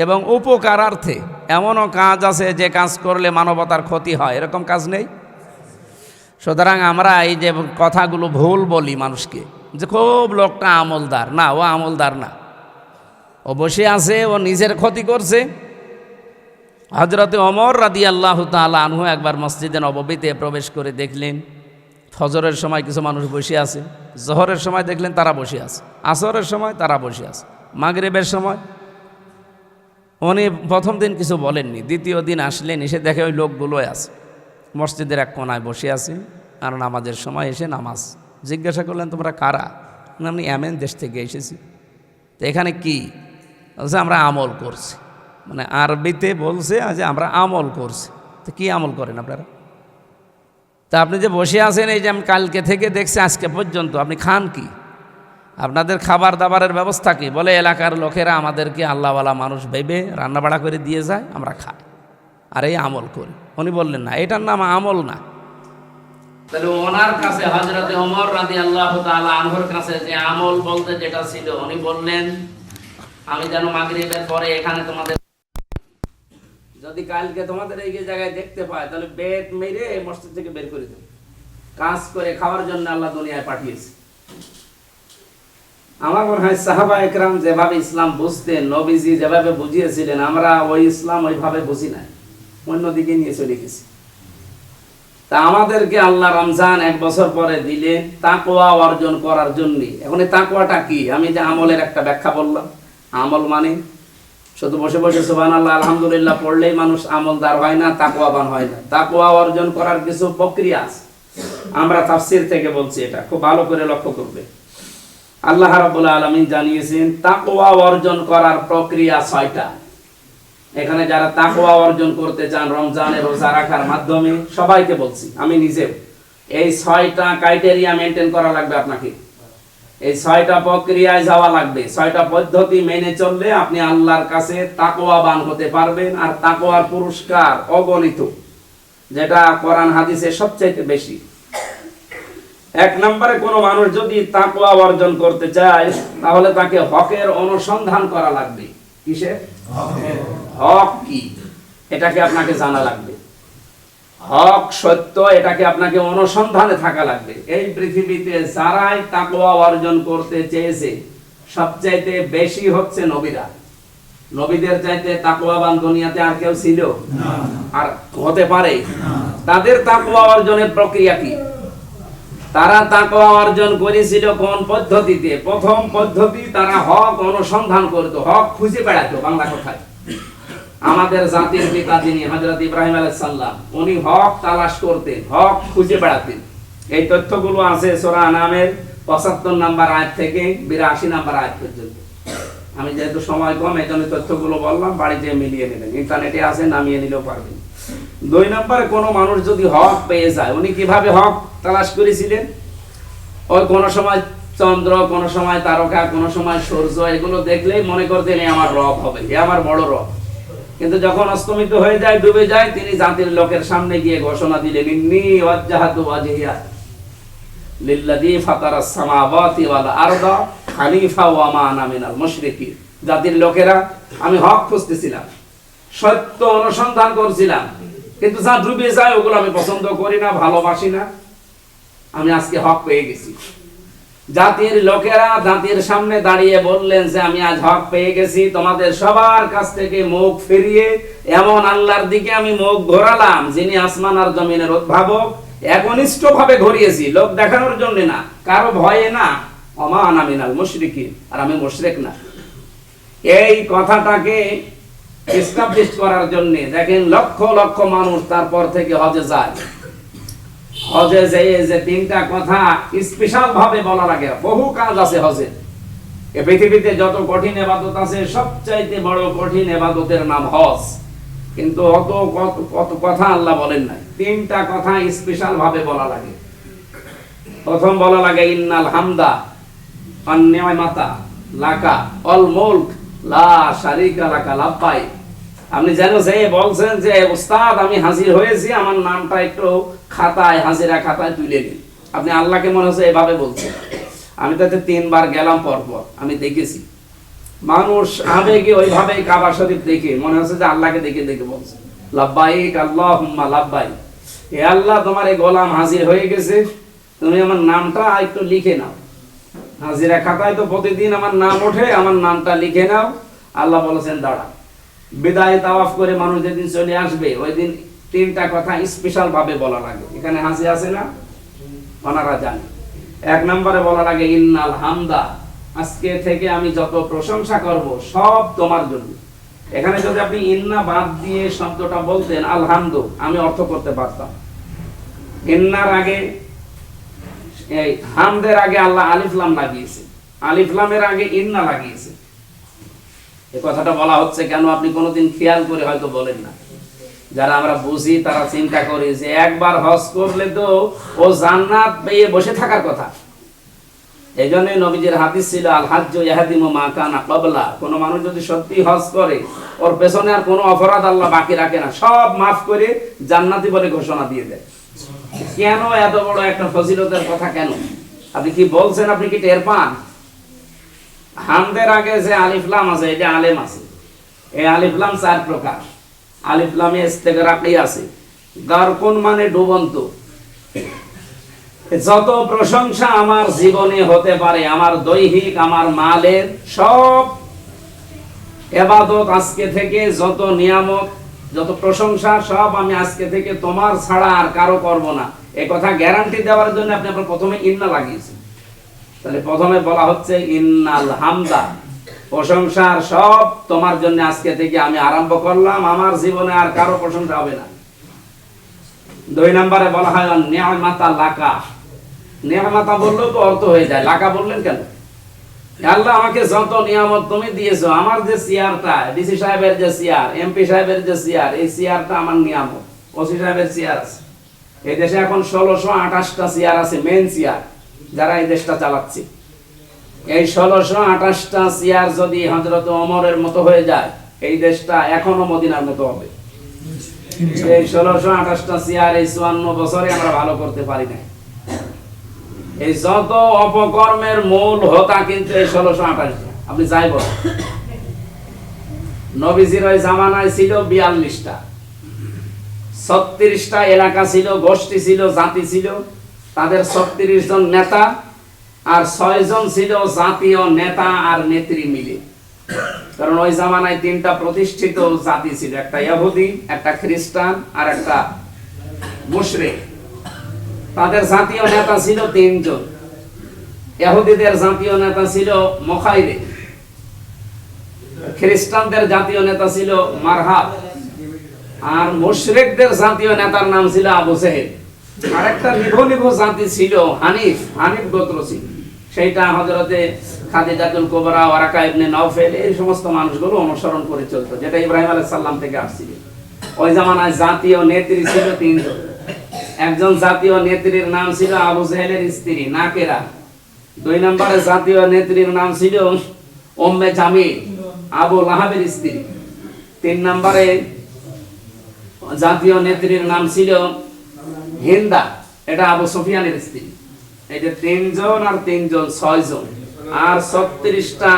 এবং উপকারার্থে। এমনও কাজ আছে যে কাজ করলে মানবতার ক্ষতি হয়, এরকম কাজ নেই। সুতরাং আমরা এই যে কথাগুলো ভুল বলি মানুষকে, যে খুব লোকটা আমলদার, না, ও আমলদার না, ও বসে আছে, ও নিজের ক্ষতি করছে। হযরতে ওমর রাদিয়াল্লাহু তাআলা আনহু একবার মসজিদে নববীতে প্রবেশ করে দেখলেন ফজরের সময় কিছু মানুষ বসে আছে, জোহরের সময় দেখলেন তারা বসে আছে, আসরের সময় তারা বসে আছে, মাগরিবের সময়। উনি প্রথম দিন কিছু বলেননি, দ্বিতীয় দিন আসলেন, এসে দেখে ওই লোকগুলোই আছে মসজিদের এক কোনায় বসে আছে, আর নামাজের সময় এসে নামাজ। জিজ্ঞাসা করলেন তোমরা কারা? আমি এমন দেশ থেকে এসেছি। তো এখানে কি বলছে? আমরা আমল করছি, মানে আরবিতে বলছে যে আমরা আমল করছি। তো কি আমল করেন আপনারা? তা আপনি যে বসে আছেন, এই যে আমি কালকে থেকে দেখছি আজকে পর্যন্ত, আপনি খান কি? আপনাদের খাবার দাবারের ব্যবস্থা কি? বলে এলাকার লোকেরা আমাদেরকে আল্লাহওয়ালা মানুষ ভেবে রান্নাবাড়া করে দিয়ে যায়, আমরা খাই, আর এই আমল করি। উনি বললেন না, এটার নাম আমল না। তাহলে ওনার কাছে, হযরতে ওমর রাদিয়াল্লাহু তাআলা আনহুর কাছে যে আমল বলতে যেটা ছিল, উনি বললেন আমি যেন মাগরিবের পরে এখানে তোমাদের, যদি কালকে তোমাদের এই জায়গায় দেখতে পাই, তাহলে বেত মেরে মসজিদ থেকে বের করে দেব। কাজ করে খাওয়ার জন্য আল্লাহ দুনিয়ায় পাঠিয়েছে। আমার মনে হয় সাহাবা একরাম যেভাবে ইসলাম বুঝতেন, নবীজি যেভাবে বুঝিয়েছিলেন, আমরা ওই ইসলাম ওইভাবে বুঝি নাই, অন্যদিকে নিয়ে চলে গেছি। তা আমাদেরকে আল্লাহ রমজান 1 বছর পরে দিলেন তাকওয়া অর্জন করার জন্য। এখন এই তাকওয়াটা কি? আমি যে আমলের একটা ব্যাখ্যা বললাম, আমল মানে শুধু বসে বসে সুবহানাল্লাহ আলহামদুলিল্লাহ পড়লেই মানুষ আমলদার হয় না, তাকওয়াবান হয় না। তাকওয়া অর্জন করার কিছু প্রক্রিয়া আছে, আমরা তাফসীর থেকে বলছি, এটা খুব ভালো করে লক্ষ্য করবে। আল্লাহ রাব্বুল আলামিন জানিয়েছেন তাকওয়া অর্জন করার প্রক্রিয়া 6টা। এখানে যারা তাকওয়া অর্জন করতে চান রমজানে রোজা রাখার মাধ্যমে, সবাইকে বলছি, আমি নিজেও, এই 6টা ক্রাইটেরিয়া মেনটেন করা লাগবে আপনাকে। এই 6টা প্রক্রিয়ায় যাওয়া লাগবে। 6টা পদ্ধতি মেনে চললে আপনি আল্লাহর কাছে তাকওয়াবান হতে পারবেন। আর তাকওয়ার পুরস্কার অগণিত, যেটা কোরআন হাদিসে সবচেয়ে বেশি। 1 নম্বরে কোনো মানুষ যদি তাকওয়া অর্জন করতে চায়, তাহলে তাকে হকের অনুসন্ধান করা লাগবে। কিসের? হক কি এটাকে আপনাকে জানা লাগবে। হক সত্য এটাকে আপনাকে অনুসন্ধানে থাকা লাগবে। এই পৃথিবীতে যারাই তাকওয়া অর্জন করতে চেয়েছে সবচাইতে বেশি হচ্ছে নবীরা। নবীদের চাইতে তাকওয়াবান দুনিয়াতে আর কেউ ছিল না, আর হতে পারে? তাদের তাকওয়া অর্জনের প্রক্রিয়া কি? তারা তাকওয়া অর্জন করেছিল কোন পদ্ধতিতে? প্রথম পদ্ধতি, তারা হক অনুসন্ধান করত, হক খুঁজে বেড়াতো। বাংলা কথায়, আমাদের জাতির পিতা যিনি হযরত ইব্রাহিম আলাইহিস সালাম, উনি হক তালাশ করতেন, হক খুঁজে বেড়াতেন। এই তথ্যগুলো আছে সূরা আনামের 75 নম্বর আয়াত থেকে 82 নম্বর আয়াত পর্যন্ত। আমি যেহেতু সময় কম, এই জন্য তথ্যগুলো বললাম, বাড়িতে মিলিয়ে নেবেন, ইন্টারনেটে আছে, নামিয়ে নিলেও পারবেন। 2 নম্বরে, কোনো মানুষ যদি হক পেয়ে যায়, উনি কিভাবে হক তালাশ করেছিলেন? ওই কোনো সময় চন্দ্র, কোনো সময় তারকা, কোনো সময় সূর্য, এগুলো দেখলেই মনে করতেন এ আমার রব হবে, এ আমার বড় রব। কিন্তু যখন অস্তমিত হয়ে যায়, ডুবে যায়, তিনি জাতির লোকের সামনে গিয়ে ঘোষণা দিলেন, ইন্নী ওয়াজ্জাহাতু ওয়াজহিয়া লিল্লাযী ফাতারাস সামাওয়াতি ওয়াল আরদা হানিফা ওয়া মা আনা মিনাল মুশরিকিন। জাতির লোকেরা, আমি হক খুঁজতেছিলাম, সত্য অনুসন্ধান করছিলাম, কিন্তু যা ডুবে যায় ওগুলো আমি পছন্দ করি না, ভালোবাসি না। আমি আজকে হক পেয়ে গেছি। জাতির লোকেরা জাতির সামনে দাঁড়িয়ে বললেন যে আমি আজ হক পেয়ে গেছি, তোমাদের সবার কাছ থেকে মুখ ফিরিয়ে এমন আল্লাহর দিকে আমি মুখ ঘোরালাম যিনি আসমান আর জমিনের উদ্ভাবক, একনিষ্ঠভাবে ঘুরিয়েছি, লোক দেখানোর জন্য না, কারো ভয়ে না, ওমা আনা মিনাল মুশরিকিন, আর আমি মুশরিক না। এই কথাটাকে এস্টাবলিশ করার জন্য দেখেন লক্ষ লক্ষ মানুষ তারপর থেকে হজে যায়। হজে যে 3টা কথা স্পেশাল ভাবে বলা লাগে। বহু কাজ আছে হজে। এই পৃথিবীতে যত কঠিন ইবাদত আছে, সবচাইতে বড় কঠিন ইবাদতের নাম হজ। কিন্তু কত কথা আল্লাহ বলেন নাই। 3টা কথা স্পেশাল ভাবে বলা লাগে। প্রথম বলা লাগে ইন্নাল হামদা ওয়ান নি'মাতা লাকা ওয়াল মুলক লা শারীকা লাকা লাব্বাইক। আপনি জানো যে বলছেন যে ওস্তাদ আমি হাজির হয়েছি, আমার নামটা একটু খাতায়, হাজিরা খাতায় তুলে দিন। আপনি আল্লাহকে মনে হচ্ছে এভাবে বলছেন। আমি তাতে 3 বার গেলাম পরপর, আমি দেখেছি মানুষ আবেগে ওইভাবে কাবা শরীফ দেখে মনে হচ্ছে যে আল্লাহকে দেখে দেখে বলছে লাব্বাইক আল্লাহুম্মা লাব্বাইক। হে আল্লাহ, তোমার এই গোলাম হাজির হয়ে গেছে, তুমি আমার নামটা একটু লিখে নাও। হাজিরা খাতায় তো প্রতিদিন আমার নাম ওঠে, আমার নামটা লিখে নাও। আল্লাহ বলেছেন দাঁড়া। বিদায় তাওয়াফ করে মানুষ যেদিন চলে আসবে, ওই দিন 3টা কথা স্পেশাল ভাবে বলা লাগে। এখানে হাসি আছে না, ওনারা জানে। 1 নম্বরে বলা লাগে ইন্নাল হামদা, আজকে থেকে আমি যত প্রশংসা করব সব তোমার জন্য। এখানে যদি আপনি ইন্না বাদ দিয়ে শব্দটা বলতেন আলহামদু, আমি অর্থ করতে পারতাম। ইন্নার আগে, এই হামদের আগে আল্লাহ আলিফ লাম লাগিয়েছে, আলিফ লামের আগে ইন্না লাগিয়েছে। এই কথাটা বলা হচ্ছে কেন আপনি কোনোদিন খেয়াল করে হয়তো বলেন না। যারা আমরা বুঝি তারা চিন্তা করি যে একবার হজ করলে তো ও জান্নাত পেয়ে বসে থাকার কথা। এই জন্য নবীজির হাদিস ছিল আল হাজ্জু ইয়াহদিমু মা কানা ক্বাবলা। কোনো মানুষ যদি সত্যি হজ করে, ওর পেছনে আর কোনো অপরাধ আল্লাহ বাকি রাখে না, সব মাফ করে জান্নাতি বলে ঘোষণা দিয়ে দেয়। কেন এত বড় একটা ফজিলতের কথা কেন আপনি কি বলছেন? আপনি কি টের পান? হামদের আগে যে আলিফ লাম আছে, এটা আলেম আছে। এই আলিফ লাম 4 প্রকার। আলিফ লামে ইস্তেগরাকি আছে, গারকুন মানে ডুবন্ত। যত প্রশংসা আমার জীবনে হতে পারে, আমার দৈহিক, আমার মালের, সব ইবাদত আজকে থেকে, যত নিয়ামত, যত প্রশংসা, সব আমি আজকে থেকে তোমার ছাড়া আর কারো করব না। এই কথা গ্যারান্টি দেওয়ার জন্য আপনি আপনার প্রথমে ইন্না লাগিয়েছেন। তাহলে প্রথমে বলা হচ্ছে ইন্নাল হামদা, প্রশংসার সব তোমার জন্য আজকে থেকে আমি আরম্ভ করলাম, আমার জীবনে আর কারো প্রশংসা হবে না। 2 নম্বরে বলা হয় নি'মাতা লাকা। নি'মাতা বললেও তো অর্থ হয়ে যায়, লাকা বললেন কেন? আল্লাহ আমাকে যত নিয়ামত তুমি দিয়েছো, আমার যে চেয়ারটা, ডিসি সাহেবের যে চেয়ার, এমপি সাহেবের যে চেয়ার, এই চেয়ারটা আমার নিয়ামত। ওসি সাহেবের চেয়ার আছে এই দেশে এখন 1628টা চেয়ার আছে, মেন চেয়ার যারা এই দেশটা চালাচ্ছে। এই 1628টা চেয়ার যদি হযরত ওমরের মতো হয়ে যায়, এই দেশটা এখনো মদিনার মতো হবে। এই 1628টা চেয়ার এই 54 বছরে আমরা ভালো করতে পারি না। এই যত অপকর্মের মূল হোতা কিন্তু এই 1628টা। আপনি যাই বলেন, নবীজির ওই জামানায় ছিল 42টা, 36টা এলাকা ছিল, গোষ্ঠী ছিল, জাতি ছিল, তাদের 36 জন নেতা, আর 6 জন ছিল জাতীয় নেতা আর নেত্রী মিলে। কারণ ওই জামানায় 3টা প্রতিষ্ঠিত জাতি ছিল, একটা ইহুদি, একটা খ্রিস্টান আর একটা মুশরিক। তাদের জাতীয় নেতা ছিল 3 জন। ইহুদিদের জাতীয় নেতা ছিল মুখাইরে, খ্রিস্টানদের জাতীয় নেতা ছিল মারহাব, আর মুশরিকদের জাতীয় নেতার নাম ছিল আবু জেহেল। আর একটা নিভো জাতি ছিল হানিফ, হানিফ গোত্র ছিল, সেইটা হযরতে খাদিজাতুল কুবরা, ওয়ারাকা ইবনে নওফেল, এই সমস্ত মানুষগুলো অনুসরণ করে চলতো, যেটা ইব্রাহিম আলাইহিস সালাম থেকে আসছিল। ওই জামানায় জাতীয় নেত্রী ছিল 3 জন। একজন জাতীয় নেত্রীর নাম ছিল আবু জেহেলের স্ত্রী নাকেরা। 2 নম্বরে জাতীয় নেত্রীর নাম ছিল উম্মে জামিল, আবু লাহাবের স্ত্রী। 3 নম্বরে জাতীয় নেত্রীর নাম ছিল হিন্দা, এটা আবু সুফিয়ানের স্ত্রী। এই যে 3 জন আর 3 জন 6 জন, আর 36টা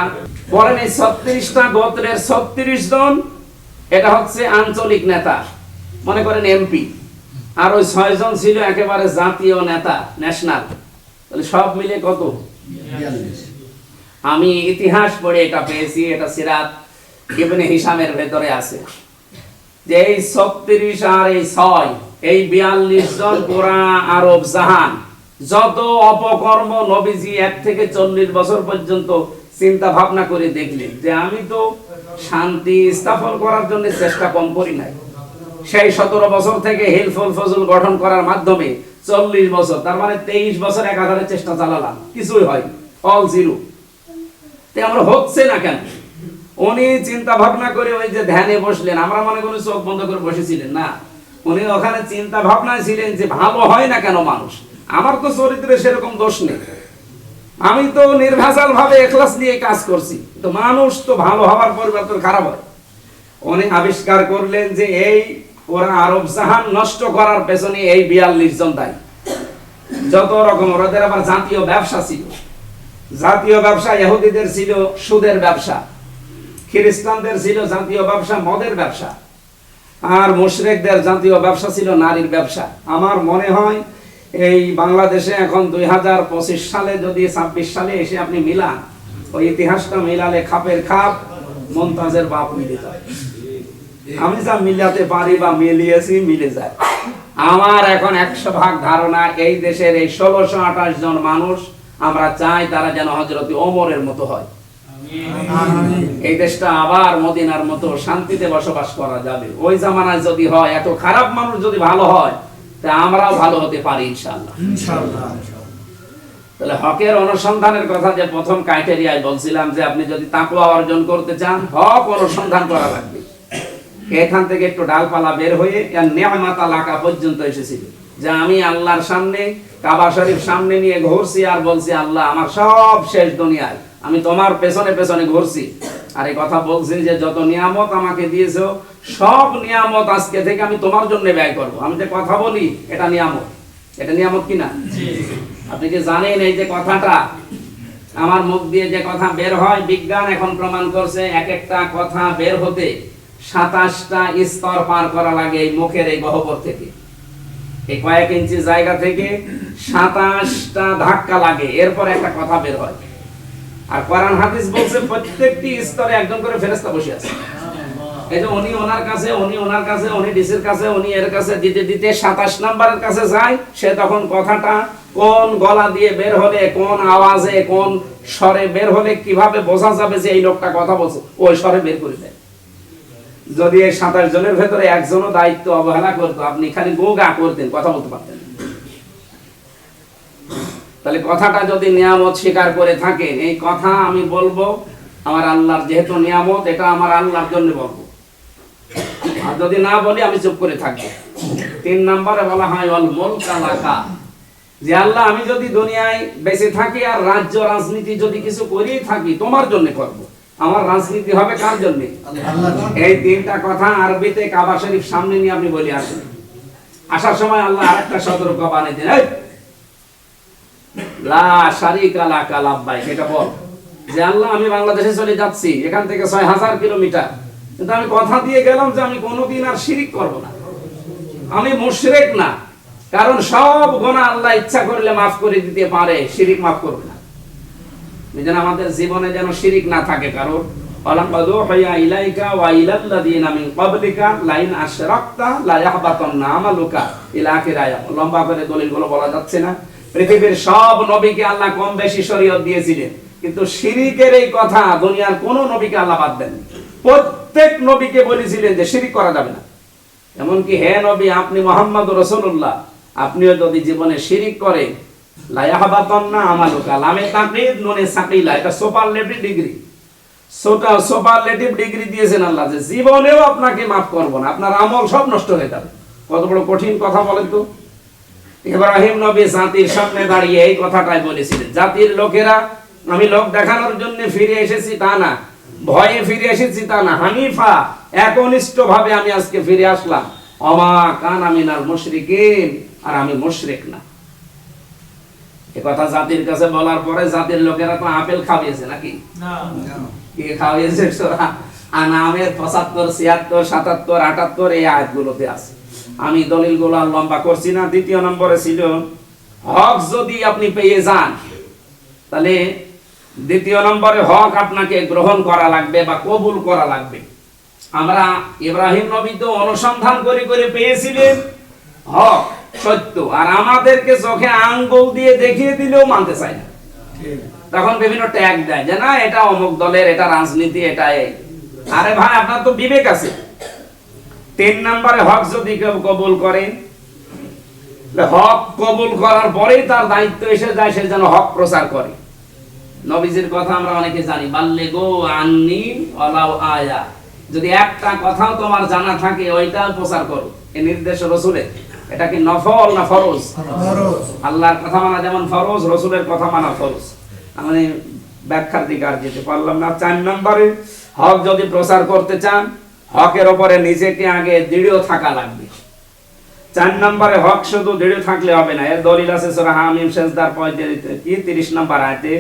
পরেন। এই 36টা গোত্রের 36 জন এটা হচ্ছে আঞ্চলিক নেতা, মনে করেন এমপি। আর ওই 6 জন ছিল একেবারে জাতীয় নেতা, ন্যাশনাল। তাহলে সব মিলে কত? 42। আমি ইতিহাস পড়ে এটা পেয়েছি, এটা সিরাত ইবনে হিশামের ভেতরে আছে, যে এই 36 আর এই 6, এই 42 জন পুরা আরব জাহান যত অপকর্ম নবীজি 1 থেকে 40 বছর পর্যন্ত চিন্তা ভাবনা করে দেখলেন যে আমি তো শান্তি স্থাপন করার জন্য চেষ্টা কম করি নাই। সেই 17 বছর থেকে হিলফুল ফজল গঠন করার মাধ্যমে 40 বছর, তার মানে 23 বছর একাধারে চেষ্টা চালালাম, কিছুই হয় অল জিরো। তে আমরা হচ্ছে না কেন? উনি চিন্তা ভাবনা করে ওই যে ধ্যানে বসলেন, আমরা মনে করি চোখ বন্ধ করে বসেছিলেন না, উনি ওখানে চিন্তা ভাবনায় ছিলেন যে ভালো হয় না কেন মানুষ, আমার তো চরিত্রে সেরকম দোষ নেই, আমি তো নির্ভেজাল ভাবে ইখলাস নিয়ে কাজ করছি, তো মানুষ তো ভালো হওয়ার পরিবর্তন খারাপ হয়। উনি আবিষ্কার করলেন যে এই ওরা আরব জাহান নষ্ট করার পেছনে এই 42 জন দায়ী। যত রকম ওদের আবার জাতীয় ব্যবসা ছিল, জাতীয় ব্যবসা ইহুদিদের ছিল সুদের ব্যবসা, খ্রিস্টানদের ছিল জাতীয় ব্যবসা মদের ব্যবসা, আর মুশরিকদের জাতীয় ব্যবসা ছিল নারীর ব্যবসা। আমার মনে হয় এই বাংলাদেশে এখন 2025 সালে যদি 26 সালে এসে আপনি মিলান, ওই ইতিহাসটা মিলালে খাপের খাপ মুমতাজের বাপ মিলে যায়। আমি যা মিলাতে পারি বা মিলিয়েছি মিলে যায়। আমার এখন 100% ধারণা এই দেশের এই 1628 জন মানুষ আমরা চাই তারা যেন হযরত ওমরের মতো হয়। এই দেশটা আবার মদিনার মতো শান্তিতে বসবাস করা যাবে। ওই জামানায় যদি হয়, এত খারাপ মানুষ যদি ভালো হয়, তা আমরাও ভালো হতে পারি ইনশাআল্লাহ। তাহলে হকের অনুসন্ধানের কথা যে প্রথম ক্রাইটেরিয়ায় বলছিলাম, যে আপনি যদি তাকওয়া অর্জন করতে চান, হক অনুসন্ধান করা লাগবে। এখান থেকে একটু ডালপালা বের হয়ে নিয়ামত আলাকা পর্যন্ত এসেছিল, যে আমি আল্লাহর সামনে কাবা শরীফ সামনে নিয়ে ঘুরছি আর বলছি, আল্লাহ আমার সব শেষ দুনিয়ায় আমি তোমার পেছনে পেছনে ঘুরছি। আর এই কথা বলছি যে যত নিয়ামত আমাকে দিয়েছো, সব নিয়ামত আজকে থেকে আমি তোমার জন্য ব্যয় করব। আমি যে কথা বলি এটা নিয়ামত, এটা নিয়ামত কিনা? আপনি কি জানেন এই যে কথাটা আমার মুখ দিয়ে যে কথা বের হয়, বিজ্ঞান এখন প্রমাণ করছে এক একটা কথা বের হতে 27টা স্তর পার করা লাগে এই মুখের এই গহ্বর থেকে। এই কয়েক ইঞ্চি জায়গা থেকে 27টা ধাক্কা লাগে, এরপর একটা কথা বের হয়। আর কোরআন হাদিস বলছে প্রত্যেকটি স্তরে একজন করে ফেরেশতা বসে আছে। এই যে উনি ওনার কাছে, উনি ওনার কাছে, উনি ডিসির কাছে, উনি এর কাছে দিতে দিতে 27 নম্বরের কাছে যায়, সে তখন কথাটা কোন গলা দিয়ে বের হলে, কোন আওয়াজে, কোন স্বরে বের হলে কিভাবে বোঝা যাবে যে এই লোকটা কথা বলছে, ওই স্বরে বের করে দেয়। যদি এই 27 জনের ভেতরে একজনও দায়িত্ব অবহেলা করতো, আপনি খালি গো গা করতেন, কথা বলতে পারতেন। তাহলে কথাটা যদি নিয়ামত স্বীকার করে থাকেন, এই কথা আমি বলবো আমার আল্লাহর যেহেতু নিয়ামত, এটা আমার আল্লাহর জন্য বলবো। আর যদি না বলি আমি চুপ করে থাকবো। 3 নম্বরে বলা হয় ওয়াল মুলকা লাকা, যে আল্লাহ আমি যদি দুনিয়ায় বেঁচে থাকি আর রাজ্য রাজনীতি যদি কিছু করেই থাকি তোমার জন্য করব। আমার রাজনীতি হবে কার জন্য? এই 3টা কথা আরবিতে কাবা শরীফ সামনে নিয়ে আপনি বলে আসেন। আসার সময় আল্লাহ আরেকটা সতর্ক বাণী দেন, লা শারিকা লাকা লাব্বাইক, এটা বল যে আল্লাহ আমি বাংলাদেশে চলে যাচ্ছি, এখান থেকে 6000 কিলোমিটার, কিন্তু আমি কথা দিয়ে গেলাম যে আমি কোনোদিন আর শিরিক করব না, আমি মুশরিক না। কারণ সব গুনাহ আল্লাহ ইচ্ছা করলে মাফ করে দিতে পারে, শিরিক মাফ করবে না। যেন আমাদের জীবনে যেন শিরিক না থাকে কারণ ওয়ালাকাদু হায়া ইলাইকা ওয়া ইলাল্লাযিনা মিন ক্বাবলিকা লাইন আশরাকতা লা ইয়াহবাতান্না আমালুকা ইলা আখির আয়াত। লম্বা করে দলিলগুলো বলা যাচ্ছে না। পৃথিবীর সব নবীকে আল্লাহ কম বেশি শরীয়ত দিয়েছিলেন, কিন্তু শিরিকের এই কথা দুনিয়ার কোন নবীকে আল্লাহ বাদ দেননি। প্রত্যেক নবীকে বলেছিলেন যে শিরিক করা যাবে না। এমনকি হে নবী আপনি মুহাম্মদুর রাসূলুল্লাহ, আপনিও যদি জীবনে শিরিক করেন লা ইয়াহবাতান্না আমালুকা, লামে তাকঈদ নুনে সাকিলা, এটা সুপারলেটিভ ডিগ্রি, সুপারলেটিভ ডিগ্রি দিয়েছেন আল্লাহ যে জীবনেও আপনাকে মাফ করব না, আপনার আমল সব নষ্ট হয়ে যাবে। কত বড় কঠিন কথা বলেন তো। ইব্রাহিম নবী জাতির সামনে দাঁড়িয়ে এই কথাটাই বলেছিলেন, জাতির লোকেরা আমি লোক দেখানোর জন্য ফিরে এসেছি তা না, ভয়ে ফিরে এসেছি তা না, হানিফা একনিষ্ঠ ভাবে আমি আজকে ফিরে আসলাম। ওমা কানা মিনাল মুশরিকিন, আর আমি মুশরিক না। এই কথা জাতির কাছে বলার পরে জাতির লোকেরা তো আপেল খাওয়িয়েছে নাকি? না, কি খাওয়িয়েছে? সূরা আনামের 75, 76, 77, 78 এই আয়াতগুলোতে আছে। আমি দলিলগুলো আর লম্বা করছি না। 2 নম্বরে ছিল হক যদি আপনি পেয়ে যান, তাহলে 2 নম্বরে হক আপনাকে গ্রহণ করা লাগবে বা কবুল করা লাগবে। আমরা ইব্রাহিম নবী তো অনুসন্ধান করে করে পেয়েছিলেন হক সত্য, আর আমাদেরকে চোখে আঙ্গুল দিয়ে দেখিয়ে দিলেও মানতে চায় না। তখন বিভিন্ন ট্যাগ দেয় যে না এটা অমুক দলের, এটা রাজনীতি, এটা এই। আরে ভাই আপনার তো বিবেক আছে। 3 নম্বরে হক যদি কেউ কবুল করে, হক কবুল করার পরেই তার দায়িত্ব এসে যায় সে যেন হক প্রচার করে। নবীজির কথা আমরা অনেকে জানি, বাল্লিগু আন্নি ওয়ালাউ আয়া, যদি একটা কথাও তোমার জানা থাকে ওইটাও প্রচার করো। এই নির্দেশ রাসূলের। এটা কি নফল না ফরজ? আল্লাহর কথা মানা যেমন ফরজ, রাসূলের কথা মানা ফরজ। আমি ব্যাখ্যার দিকে আর যেতে পারলাম না। 4 নম্বরে হক যদি প্রচার করতে চান, হকের উপরে নিজেকে আগে দৃঢ় থাকা লাগবে। 4 নম্বরে হক শুধু দৃঢ় থাকলে হবে না, এর দলিল আছে সূরা হামিম সেজদার 30 নম্বর আয়াতে।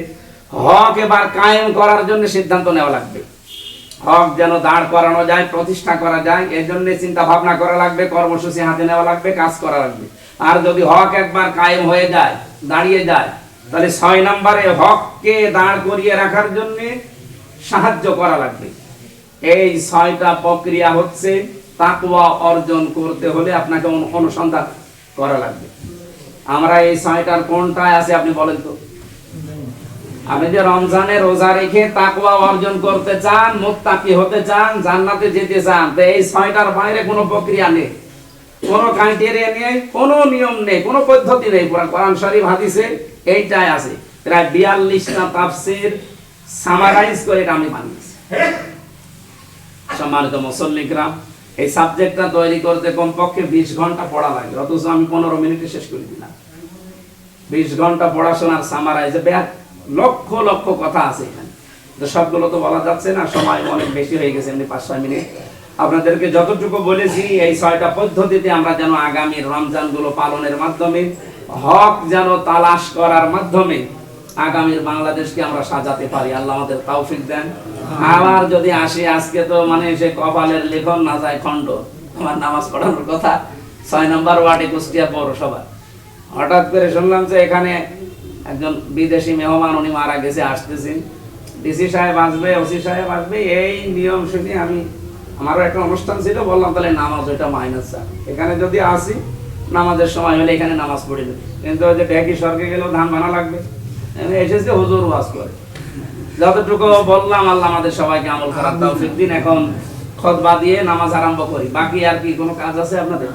হক এবার কায়েম করার জন্য সিদ্ধান্ত নেওয়া লাগবে। হক যেন দাঁড় করানো যায়, প্রতিষ্ঠা করা যায়, এর জন্য চিন্তা ভাবনা করা লাগবে, কর্মসূচি হাতে নেওয়া লাগবে, কাজ করা লাগবে। আর যদি হক একবার কায়েম হয়ে যায়, দাঁড়িয়ে যায়, তাহলে 6 নম্বরে হককে দাঁড় করিয়ে রাখার জন্য সাহায্য করা লাগবে। এই 6টা প্রক্রিয়া হচ্ছে তাকওয়া অর্জন করতে হলে আপনাকে অনুসন্ধান করা লাগবে। আমরা এই 6টার কোনটায় আছে আপনি বলেন তো? আপনি যে রমজানে রোজা রেখে তাকওয়া অর্জন করতে চান, মুত্তাকি হতে চান, জান্নাতে যেতে চান, তো এই 6টার বাইরে কোনো প্রক্রিয়া নেই, কোনো ক্রাইটেরিয়া নেই, কোনো নিয়ম নেই, কোনো পদ্ধতি নেই। কোরআন শরীফ হাদিসে এইটাই আছে। প্রায় 42টা তাফসীর সামারাইজ করে আমি বানিয়েছি। সম্মানিত মুসল্লিকরাম, এই সাবজেক্টটা তৈরি করতে কমপক্ষে 20 ঘন্টা পড়া লাগে, অথচ আমি 15 মিনিটে শেষ করে দিলাম। 20 ঘন্টা পড়াশোনার সামারাইজে লক্ষ লক্ষ কথা আছে এখানে, তো সবগুলো তো বলা যাচ্ছে না, সময় অনেক বেশি হয়ে গেছে, এমনি 5-6 মিনিট। আপনাদেরকে যতটুকু বলেছি এই 6টা পদ্ধতিতে আমরা যেন আগামী রমজানগুলো পালনের মাধ্যমে, হক যেন তালাশ করার মাধ্যমে আগামীর বাংলাদেশকে আমরা সাজাতে পারি। আল্লাহ আমাদের তৌফিক দেন। আবার যদি আসি, আজকে তো মানে সে কপালের লেখন না যায় খণ্ড, আমার নামাজ পড়ানোর কথা 6 নম্বর ওয়ার্ডে কুষ্টিয়া পৌরসভা। হঠাৎ করে শুনলাম যে এখানে একজন বিদেশি মেহমান উনি মারা গেছে, আসতেছেন, ডিসি সাহেব আসবে, ওসি সাহেব আসবে, এই নিয়ম শুনে আমি, আমারও একটা অনুষ্ঠান ছিল, বললাম তাহলে নামাজ ওইটা মাইনাস স্যার, এখানে যদি আসি নামাজের সময় হলে এখানে নামাজ পড়ে দেবে। কিন্তু ওই যে ট্যাকি স্বর্গে গেলেও ধান বানা লাগবে, এসেছে হুজুর ওয়াজ করে। যতটুকু বললাম আল্লাহ আমাদের সবাইকে আমল করার তৌফিক দিন। এখন খুতবা দিয়ে নামাজ আরম্ভ করি। বাকি আর কি কোনো কাজ আছে আপনাদের?